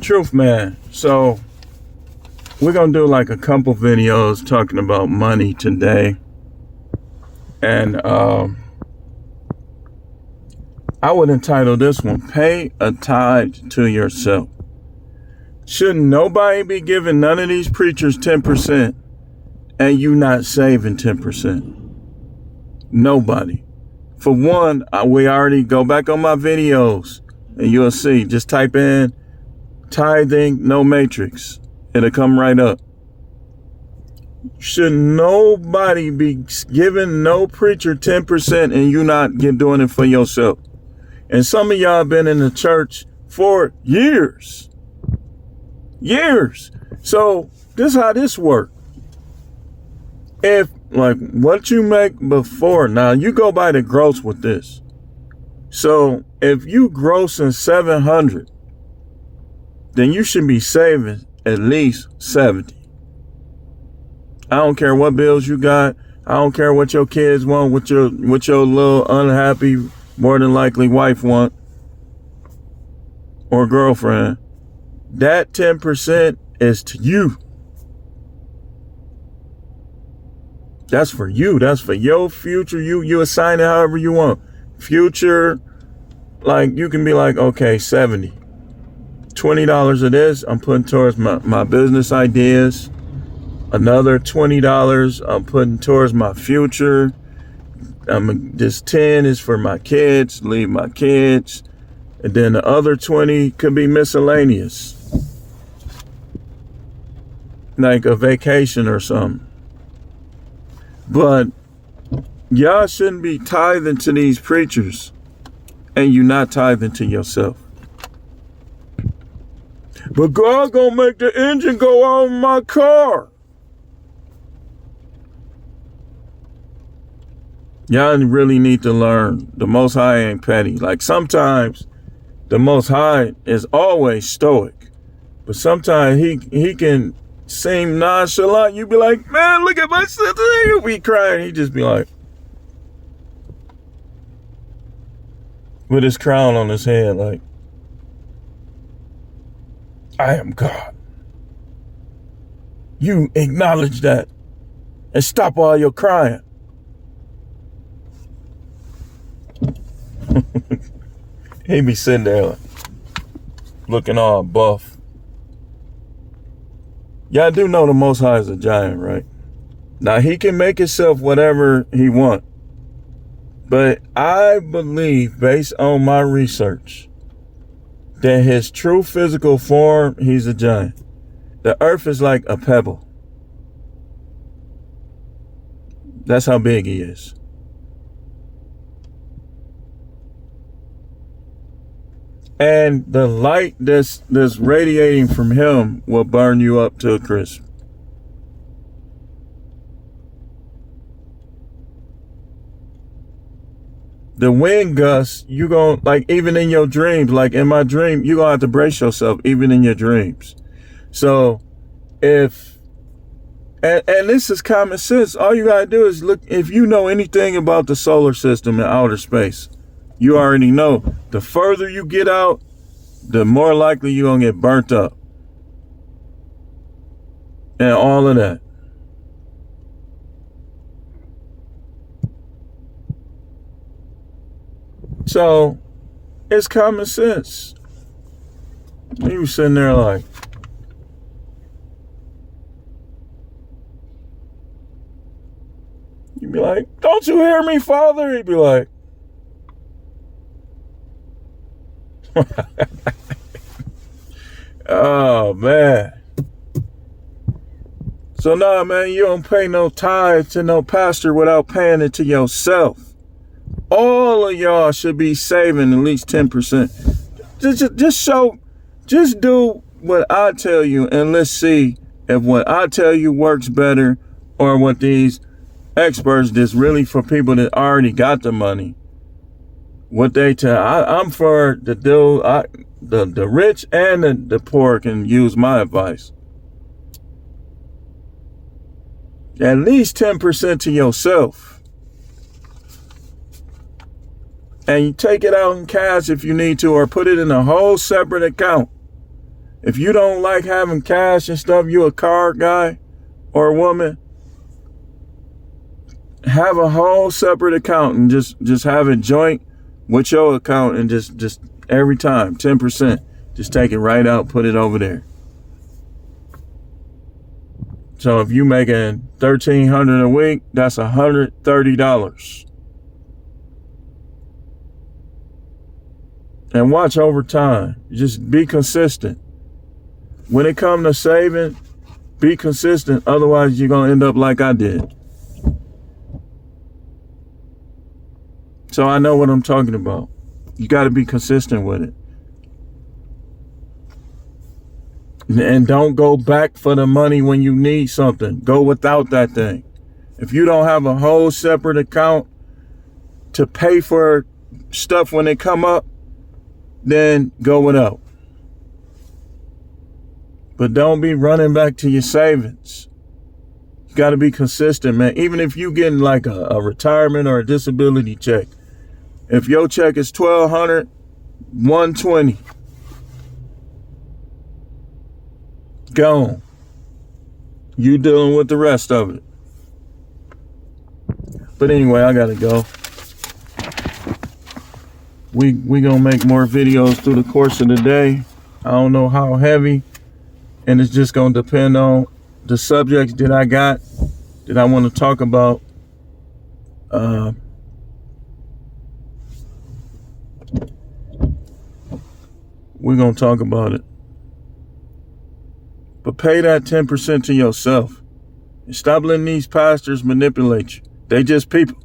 Truth, man. So we're going to do like a couple videos talking about money today. And I would entitle this one, Pay a Tithe to Yourself. Shouldn't nobody be giving none of these preachers 10% and you not saving 10%? Nobody. For one, we already go back on my videos and you'll see. Just type in tithing, no matrix. It'll come right up. Should nobody be giving no preacher 10% and you not doing it for yourself? And some of y'all been in the church for years. Years. So this is how this works. If like what you make before, now you go by the gross with this. So if you grossing 700, then you should be saving at least 70. I don't care what bills you got. I don't care what your kids want, what your little unhappy, more than likely wife want or girlfriend. That 10% is to you. That's for you. That's for your future. You assign it however you want. Future, like you can be like, okay, 70. $20 of this I'm putting towards my business ideas. Another $20 I'm putting towards my future. This 10 is for my kids, leave my kids. And then the other 20 could be miscellaneous. Like a vacation or something. But y'all shouldn't be tithing to these preachers and you not tithing to yourself. But God gonna make the engine go out in my car. Y'all really need to learn the Most High ain't petty. Like sometimes the Most High is always stoic, but sometimes he can seem nonchalant. You be like, man, look at my sister. You be crying. He just be like, with his crown on his head, like, I am God. You acknowledge that and stop all your crying. He be sitting there like, looking all buff. Y'all do know the Most High is a giant, right? Now, he can make himself whatever he want. But I believe, based on my research, that his true physical form, he's a giant. The earth is like a pebble. That's how big he is. And the light that's radiating from him will burn you up to a crisp. The wind gusts, you gon' like even in your dreams, like in my dream, you gonna have to brace yourself even in your dreams. So if and this is common sense, all you gotta do is look. If you know anything about the solar system and outer space, you already know the further you get out, the more likely you're going to get burnt up. And all of that. So, it's common sense. You sitting there like, you'd be like, don't you hear me, Father? He'd be like, oh man. So nah, man, you don't pay no tithe to no pastor without paying it to yourself. All of y'all should be saving at least 10%. Just do what I tell you and let's see if what I tell you works better or what these experts that's really for people that already got the money. What they tell, I'm for the dude, the rich and the poor can use my advice. At least 10% to yourself. And you take it out in cash if you need to, or put it in a whole separate account. If you don't like having cash and stuff, you a card guy or a woman, have a whole separate account and just have it joint with your account, and just every time 10%, just take it right out, put it over there. So if you making $1,300 a week, that's $130. And watch over time. Just be consistent. When it comes to saving, be consistent. Otherwise, you're going to end up like I did. So I know what I'm talking about. You got to be consistent with it. And don't go back for the money when you need something. Go without that thing. If you don't have a whole separate account to pay for stuff when they come up, then go without. But don't be running back to your savings. You got to be consistent, man. Even if you getting like a retirement or a disability check, if your check is $1,200, $120, gone. You dealing with the rest of it. But anyway, I gotta go. We gonna make more videos through the course of the day. I don't know how heavy, and it's just gonna depend on the subjects that I got that I want to talk about. We're gonna talk about it. But pay that 10% to yourself. And stop letting these pastors manipulate you. They just people.